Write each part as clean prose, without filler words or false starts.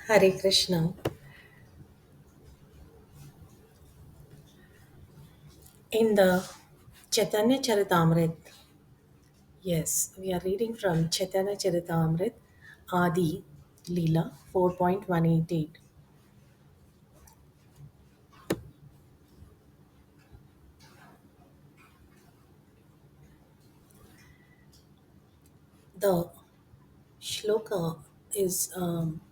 Hare Krishna. In the Chaitanya Charitamrit, yes, we are reading from Chaitanya Charitamrit, Adi Leela 4.188. The shloka is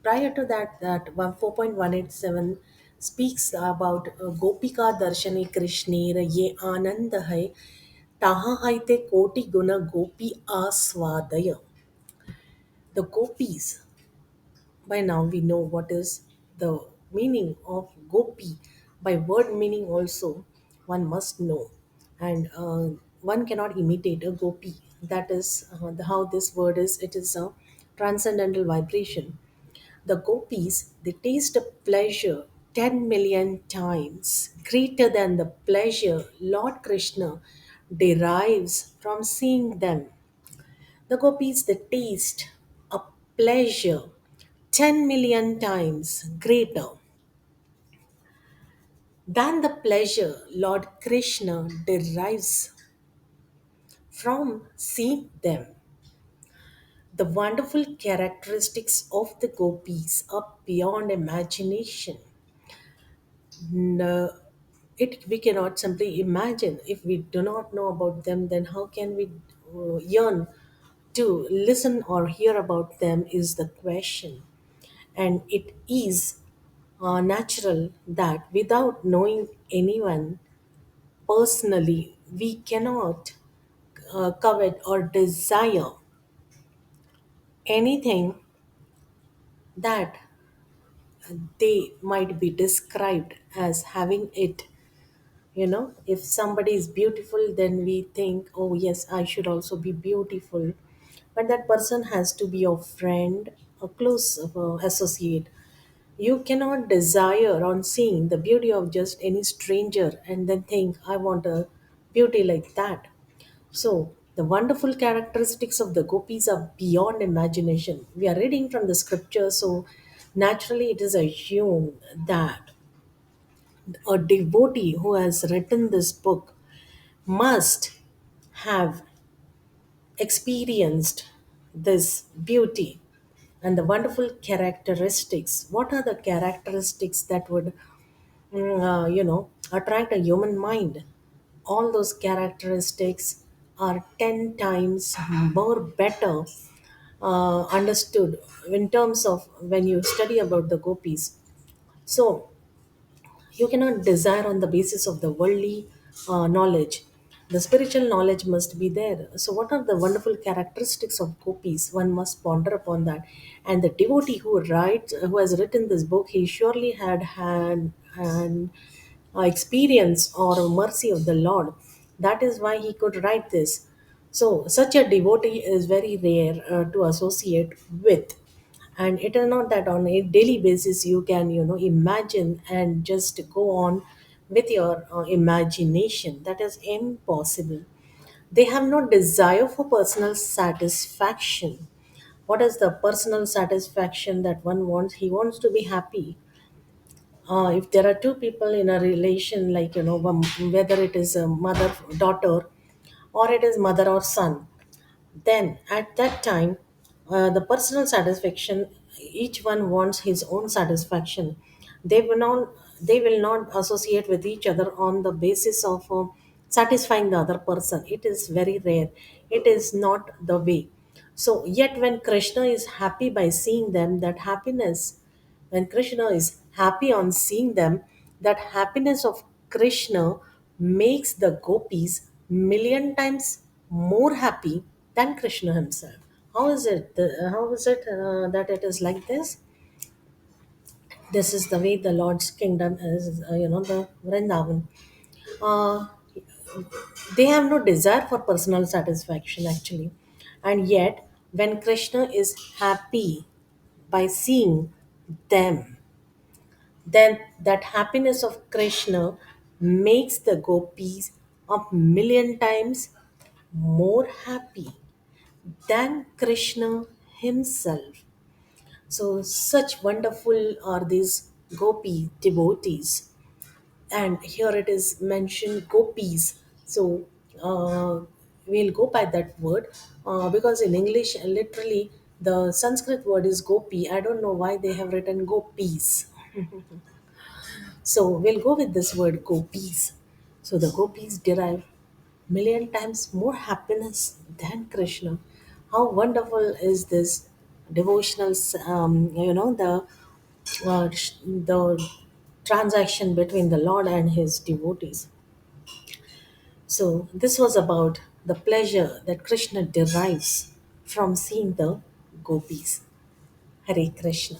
prior to that 4.187 speaks about Gopika Darshani Krishnera ye Anand hai taha haite koti guna gopi aswadaya. The gopis, by now we know what is the meaning of gopi. By word meaning also, one must know. And one cannot imitate a gopi. That is how this word is. It is a transcendental vibration. The gopis, they taste a pleasure 10 million times greater than the pleasure Lord Krishna derives from seeing them. The gopis, they taste a pleasure 10 million times greater than the pleasure Lord Krishna derives from seeing them. The wonderful characteristics of the gopis are beyond imagination. No, we cannot simply imagine. If we do not know about them, then how can we yearn to listen or hear about them is the question. And it is natural that without knowing anyone personally, we cannot covet or desire anything that they might be described as having it. If somebody is beautiful, then we think, oh yes, I should also be beautiful. But that person has to be your friend, a close associate. You cannot desire on seeing the beauty of just any stranger and then think, I want a beauty like that. So, the wonderful characteristics of the gopis are beyond imagination. We are reading from the scripture, so naturally it is assumed that a devotee who has written this book must have experienced this beauty and the wonderful characteristics. What are the characteristics that would attract a human mind? All those characteristics are 10 times more better understood in terms of when you study about the gopis. So you cannot desire on the basis of the worldly knowledge. The spiritual knowledge must be there. So, what are the wonderful characteristics of gopis? One must ponder upon that. And the devotee who has written this book, he surely had an experience or mercy of the Lord. That is why he could write this. So, such a devotee is very rare to associate with. And it is not that on a daily basis you can imagine and just go on with your imagination. That is impossible. They have no desire for personal satisfaction. What is the personal satisfaction that one wants? He wants to be happy. If there are two people in a relation, like whether it is a mother daughter or it is mother or son, then at that time, the personal satisfaction, each one wants his own satisfaction. They will not associate with each other on the basis of satisfying the other person. It is very rare. It is not the way. So yet when Krishna is happy by seeing them, that happiness, when Krishna is happy on seeing them, that happiness of Krishna makes the gopis million times more happy than Krishna himself. How is it that it is like this? This is the way the Lord's kingdom is, the Vrindavan. Uh, they have no desire for personal satisfaction actually. And yet, when Krishna is happy by seeing them, then that happiness of Krishna makes the gopis a million times more happy than Krishna himself. So, such wonderful are these gopi devotees. And here it is mentioned gopis. So, we'll go by that word because in English, literally, the Sanskrit word is gopi. I don't know why they have written gopis. So, we'll go with this word gopis. So, the gopis derive million times more happiness than Krishna. How wonderful is this devotional, the transaction between the Lord and his devotees. So, this was about the pleasure that Krishna derives from seeing the gopis. Hare Krishna.